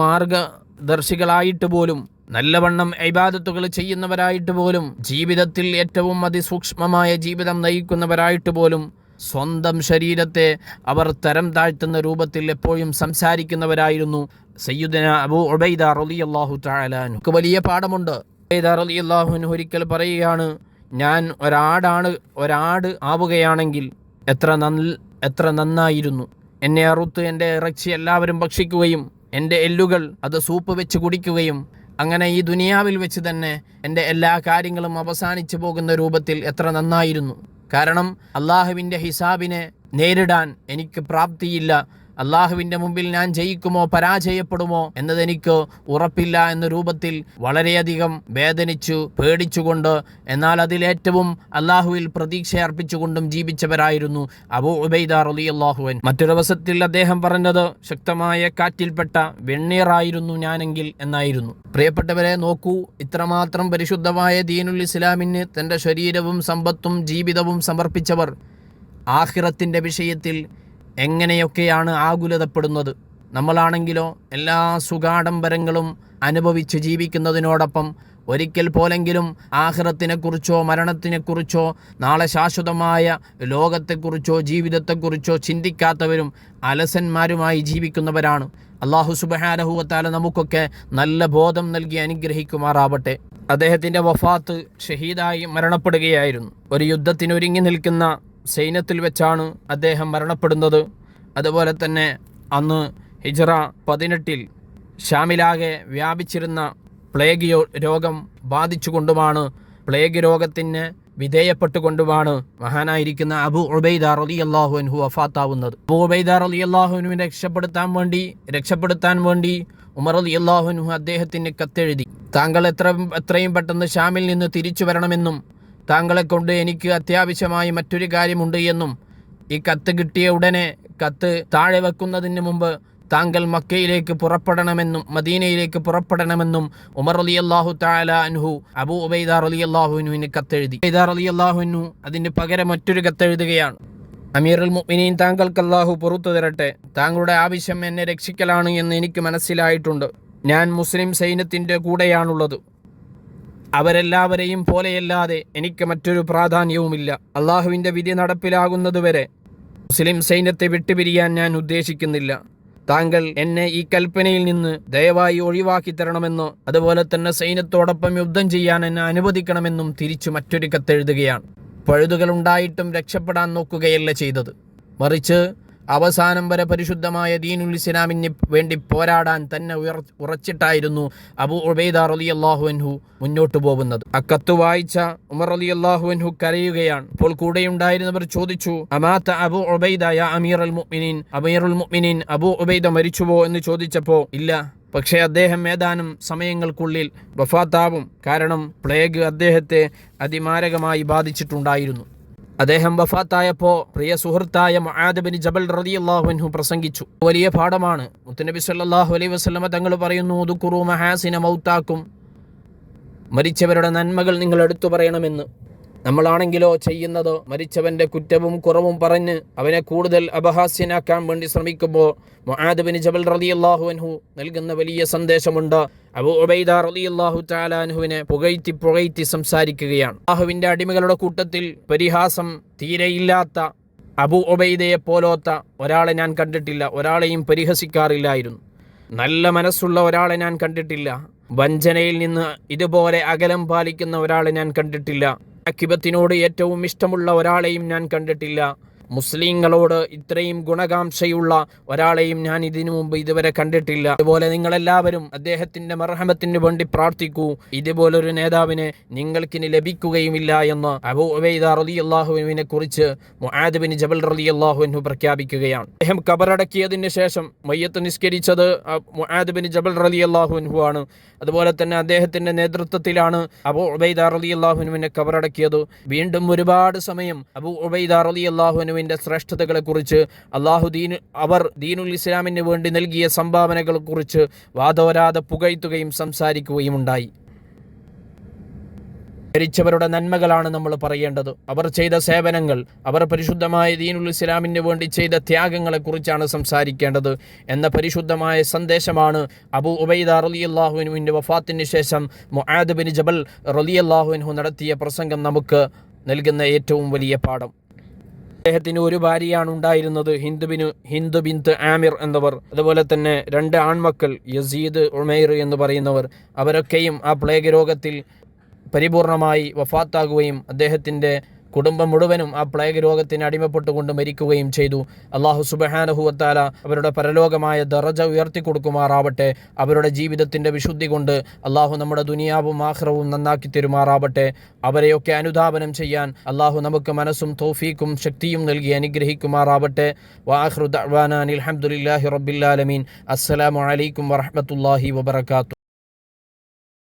മാർഗദർശികളായിട്ട് പോലും, നല്ലവണ്ണം ഇബാദത്തുകൾ ചെയ്യുന്നവരായിട്ട് പോലും, ജീവിതത്തിൽ ഏറ്റവും അതിസൂക്ഷ്മമായ ജീവിതം നയിക്കുന്നവരായിട്ട് പോലും സ്വന്തം ശരീരത്തെ അവർ തരം താഴ്ത്തുന്ന രൂപത്തിൽ എപ്പോഴും സംസാരിക്കുന്നവരായിരുന്നു സയ്യിദുന അബൂ ഉബൈദ റളിയല്ലാഹു തആല അൻഹു. വലിയ പാഠമുണ്ട്. ഉബൈദ റളിയല്ലാഹു അൻഹു ഒരിക്കൽ പറയുകയാണ്, ഞാൻ ഒരാട് ആവുകയാണെങ്കിൽ എത്ര എത്ര നന്നായിരുന്നു. എന്നെ അറുത്ത് എൻ്റെ ഇറച്ചി എല്ലാവരും ഭക്ഷിക്കുകയും എൻ്റെ എല്ലുകൾ അത് സൂപ്പ് വെച്ച് കുടിക്കുകയും അങ്ങനെ ഈ ദുനിയാവിൽ വെച്ച് തന്നെ എൻ്റെ എല്ലാ കാര്യങ്ങളും അവസാനിച്ചു പോകുന്ന രൂപത്തിൽ എത്ര നന്നായിരുന്നു. കാരണം അള്ളാഹുവിൻ്റെ ഹിസാബിനെ നേരിടാൻ എനിക്ക് പ്രാപ്തിയില്ല. അള്ളാഹുവിൻ്റെ മുമ്പിൽ ഞാൻ ജയിക്കുമോ പരാജയപ്പെടുമോ എന്നതെനിക്ക് ഉറപ്പില്ല എന്ന രൂപത്തിൽ വളരെയധികം വേദനിച്ചു പേടിച്ചുകൊണ്ട്, എന്നാൽ അതിലേറ്റവും അള്ളാഹുവിൽ പ്രതീക്ഷ അർപ്പിച്ചുകൊണ്ടും ജീവിച്ചവരായിരുന്നു അബൂ ഉബൈദ റളിയല്ലാഹു അൻഹു. മറ്റൊരവസരത്തിൽ അദ്ദേഹം പറഞ്ഞത്, ശക്തമായ കാറ്റിൽപ്പെട്ട വെണ്ണീറായിരുന്നു ഞാനെങ്കിൽ എന്നായിരുന്നു. പ്രിയപ്പെട്ടവരെ, നോക്കൂ, ഇത്രമാത്രം പരിശുദ്ധമായ ദീനുൽ ഇസ്ലാമിന് തൻ്റെ ശരീരവും സമ്പത്തും ജീവിതവും സമർപ്പിച്ചവർ ആഖിറത്തിൻ്റെ വിഷയത്തിൽ എങ്ങനെയൊക്കെയാണ് ആകുലതപ്പെടുന്നത്. നമ്മളാണെങ്കിലോ എല്ലാ സുഖാഡംബരങ്ങളും അനുഭവിച്ച് ജീവിക്കുന്നതിനോടൊപ്പം ഒരിക്കൽ പോലെങ്കിലും ആഖിറത്തിനെക്കുറിച്ചോ മരണത്തിനെക്കുറിച്ചോ നാളെ ശാശ്വതമായ ലോകത്തെക്കുറിച്ചോ ജീവിതത്തെക്കുറിച്ചോ ചിന്തിക്കാത്തവരും അലസന്മാരുമായി ജീവിക്കുന്നവരാണ്. അല്ലാഹു സുബ്ഹാനഹു വ തആല നമുക്കൊക്കെ നല്ല ബോധം നൽകി അനുഗ്രഹിക്കുമാറാവട്ടെ. അദ്ദേഹത്തിൻ്റെ വഫാത്ത് ഷഹീദായി മരണപ്പെടുകയായിരുന്നു. ഒരു യുദ്ധത്തിനൊരുങ്ങി നിൽക്കുന്ന സൈന്യത്തിൽ വെച്ചാണ് അദ്ദേഹം മരണപ്പെടുന്നത്. അതുപോലെ തന്നെ അന്ന് ഹിജ്റ 18 ഷാമിലാകെ വ്യാപിച്ചിരുന്ന പ്ലേഗ് രോഗം ബാധിച്ചുകൊണ്ടുമാണ്, പ്ലേഗ് രോഗത്തിന് വിധേയപ്പെട്ടുകൊണ്ടുമാണ് മഹാനായിരിക്കുന്ന അബൂ ഉബൈദ റളിയല്ലാഹു അൻഹു വഫാത്താവുന്നത്. അബൂ ഉബൈദ റളിയല്ലാഹു അൻഹുവിനെ രക്ഷപ്പെടുത്താൻ വേണ്ടി ഉമർ റളിയല്ലാഹു അൻഹു അദ്ദേഹത്തിന് കത്തെഴുതി. താങ്കൾ എത്രയും പെട്ടെന്ന് ഷാമിൽ നിന്ന് തിരിച്ചു വരണമെന്നും താങ്കളെ കൊണ്ട് എനിക്ക് അത്യാവശ്യമായി മറ്റൊരു കാര്യമുണ്ട് എന്നും, ഈ കത്ത് കിട്ടിയ ഉടനെ കത്ത് താഴെ വെക്കുന്നതിന് മുമ്പ് താങ്കൾ മക്കയിലേക്ക് പുറപ്പെടണമെന്നും മദീനയിലേക്ക് പുറപ്പെടണമെന്നും ഉമർ റളിയല്ലാഹു തആല അൻഹു അബൂ ഉബൈദ റളിയല്ലാഹു അൻഹുവിന് കത്തെഴുതി. ഉബൈദ റളിയല്ലാഹു അൻഹു അതിന് പകരം മറ്റൊരു കത്തെഴുതുകയാണ്. അമീറുൽ മുഅ്മിനീൻ, താങ്കൾക്ക് അല്ലാഹു പുറത്തു തരട്ടെ. താങ്കളുടെ ആവശ്യം എന്നെ രക്ഷിക്കലാണ് എന്ന് എനിക്ക് മനസ്സിലായിട്ടുണ്ട്. ഞാൻ മുസ്ലിം സൈന്യത്തിൻ്റെ കൂടെയാണുള്ളത്. അവരെല്ലാവരെയും പോലെയല്ലാതെ എനിക്ക് മറ്റൊരു പ്രാധാന്യവുമില്ല. അള്ളാഹുവിൻ്റെ വിധി നടപ്പിലാകുന്നതുവരെ മുസ്ലിം സൈന്യത്തെ വിട്ടുപിരിയാൻ ഞാൻ ഉദ്ദേശിക്കുന്നില്ല. താങ്കൾ എന്നെ ഈ കൽപ്പനയിൽ നിന്ന് ദയവായി ഒഴിവാക്കി തരണമെന്നോ അതുപോലെ തന്നെ സൈന്യത്തോടൊപ്പം യുദ്ധം ചെയ്യാൻ എന്നെ അനുവദിക്കണമെന്നും തിരിച്ചു മറ്റൊരു കത്തെഴുതുകയാണ്. പഴുതുകളുണ്ടായിട്ടും രക്ഷപ്പെടാൻ നോക്കുകയല്ല ചെയ്തത്, മറിച്ച് അവസാനം വരെ പരിശുദ്ധമായ ദീനുൽ ഇസ്ലാമിന് വേണ്ടി പോരാടാൻ തന്നെ ഉറച്ചിട്ടായിരുന്നു അബൂ ഉബൈദ റളിയല്ലാഹു അൻഹു മുന്നോട്ട് പോകുന്നത്. അക്കത്ത് വായിച്ച ഉമർ റളിയല്ലാഹു അൻഹു കരയുകയാണ്. അപ്പോൾ കൂടെയുണ്ടായിരുന്നവർ ചോദിച്ചു, അമാത അബൂ ഉബൈദ യാ അമീറുൽ മുഅ്മിനീൻ, അബൂ ഉബൈദ മരിച്ചുവോ എന്ന് ചോദിച്ചപ്പോൾ ഇല്ല, പക്ഷേ അദ്ദേഹം ഏതാനും സമയങ്ങൾക്കുള്ളിൽ വഫാത്താവും. കാരണം പ്ലേഗ് അദ്ദേഹത്തെ അതിമാരകമായി ബാധിച്ചിട്ടുണ്ടായിരുന്നു. അദ്ദേഹം വഫാത്തായപ്പോൾ പ്രിയ സുഹൃത്തായ മുആദ് ബിൻ ജബൽ റളിയല്ലാഹു അൻഹു പ്രസംഗിച്ചു. വലിയ പാഠമാണ്. മുത്തുനബി സല്ലല്ലാഹു അലൈഹി വസല്ലമ തങ്ങൾ പറയുന്നു, ദുകുറു മഹാസിന മൗതാക്കും, മരിച്ചവരുടെ നന്മകൾ നിങ്ങൾ എടുത്തു പറയണമെന്ന്. നമ്മളാണെങ്കിലോ ചെയ്യുന്നത് മരിച്ചവൻ്റെ കുറ്റവും കുറവും പറഞ്ഞ് അവനെ കൂടുതൽ അപഹാസ്യനാക്കാൻ വേണ്ടി ശ്രമിക്കുമ്പോൾ മുആദ് ബിൻ ജബൽ റളിയല്ലാഹു അൻഹു നൽകുന്ന വലിയ സന്ദേശമുണ്ട്. അബൂ ഉബൈദ റളിയല്ലാഹു തആല അൻഹുവിനെ പുകഴ്ത്തി സംസാരിക്കുകയാണ്. അല്ലാഹുവിൻ്റെ അടിമകളുടെ കൂട്ടത്തിൽ പരിഹാസം തീരെയില്ലാത്ത അബൂ ഉബൈദയെ പോലോത്ത ഒരാളെ ഞാൻ കണ്ടിട്ടില്ല. ഒരാളെയും പരിഹസിക്കാറില്ലായിരുന്നു. നല്ല മനസ്സുള്ള ഒരാളെ ഞാൻ കണ്ടിട്ടില്ല. വഞ്ചനയിൽ നിന്ന് ഇതുപോലെ അകലം പാലിക്കുന്ന ഒരാളെ ഞാൻ കണ്ടിട്ടില്ല. അക്കിബത്തിനോട് ഏറ്റവും ഇഷ്ടമുള്ള ഒരാളെയും ഞാൻ കണ്ടിട്ടില്ല. മുസ്ലിങ്ങളോട് ഇത്രയും ഗുണകാംക്ഷയുള്ള ഒരാളെയും ഞാൻ ഇതിനു മുമ്പ് ഇതുവരെ കണ്ടിട്ടില്ല. അതുപോലെ നിങ്ങളെല്ലാവരും അദ്ദേഹത്തിൻ്റെ മർഹമത്തിന് വേണ്ടി പ്രാർത്ഥിക്കൂ. ഇതുപോലൊരു നേതാവിനെ നിങ്ങൾക്കിനി ലഭിക്കുകയുമില്ല എന്ന് അബൂ ഉബൈദ റളിയല്ലാഹുവിനെ കുറിച്ച് മുആദ് ബിൻ ജബൽ റളിയല്ലാഹു അൻഹു പ്രഖ്യാപിക്കുകയാണ്. അദ്ദേഹം ഖബറടക്കിയതിന് ശേഷം മയ്യത്ത് നിസ്കരിച്ചത് മുആദ് ബിൻ ജബൽ റളിയല്ലാഹു അൻഹു ആണ്. അതുപോലെ തന്നെ അദ്ദേഹത്തിൻ്റെ നേതൃത്വത്തിലാണ് അബൂ ഉബൈദ റളിയല്ലാഹു അൻഹുവിനെ ഖബറടക്കിയത്. വീണ്ടും ഒരുപാട് സമയം അബൂ ഉബൈദ റളിയല്ലാഹു അൻഹുവിൻ്റെ ശ്രേഷ്ഠതകളെക്കുറിച്ച്, അവർ ദീനുൽ ഇസ്ലാമിന് വേണ്ടി നൽകിയ സംഭാവനകളെക്കുറിച്ച് വാദോരാതെ പുകഴ്ത്തുകയും സംസാരിക്കുകയും ഉണ്ടായി. മരിച്ചവരുടെ നന്മകളാണ് നമ്മൾ പറയേണ്ടത്. അവർ ചെയ്ത സേവനങ്ങൾ, അവർ പരിശുദ്ധമായ ദീനുൽ ഇസ്ലാമിന് വേണ്ടി ചെയ്ത ത്യാഗങ്ങളെക്കുറിച്ചാണ് സംസാരിക്കേണ്ടത് എന്ന പരിശുദ്ധമായ സന്ദേശമാണ് അബൂ ഉബൈദ റളിയല്ലാഹു അൻഹുവിൻ്റെ വഫാത്തിന് ശേഷം മുആദ് ബിൻ ജബൽ റളിയല്ലാഹു അൻഹു നടത്തിയ പ്രസംഗം നമുക്ക് നൽകുന്ന ഏറ്റവും വലിയ പാഠം. അദ്ദേഹത്തിന് ഒരു ഭാര്യയാണ് ഉണ്ടായിരുന്നത്, ഹിന്ദ് ബിൻത് ആമിർ എന്നവർ. അതുപോലെ തന്നെ 2 ആൺമക്കൾ യസീദ്, ഉമൈർ എന്ന് പറയുന്നവർ. അവരൊക്കെയും ആ പ്ലേഗ് രോഗത്തിൽ പരിപൂർണമായി വഫാത്താകുകയും അദ്ദേഹത്തിൻ്റെ കുടുംബം മുഴുവനും ആ പ്ലേഗ് രോഗത്തിന് അടിമപ്പെട്ടുകൊണ്ട് മരിക്കുകയും ചെയ്തു. അള്ളാഹു സുബ്ഹാനഹു വ തആല അവരുടെ പരലോകമായ ദറജ ഉയർത്തി കൊടുക്കുമാറാവട്ടെ. അവരുടെ ജീവിതത്തിൻ്റെ വിശുദ്ധി കൊണ്ട് അള്ളാഹു നമ്മുടെ ദുനിയാവും ആഖിറവും നന്നാക്കി തരുമാറാവട്ടെ. അവരെയൊക്കെ അനുധാവനം ചെയ്യാൻ അള്ളാഹു നമുക്ക് മനസ്സും തൗഫീക്കും ശക്തിയും നൽകി അനുഗ്രഹിക്കുമാറാവട്ടെ. വആഖിറു ദഅ്വാനാ അൽഹംദുലില്ലാഹി റബ്ബിൽ ആലമീൻ. അസ്സലാമു അലൈക്കും വറഹ്മത്തുള്ളാഹി വബറകാതുഹു.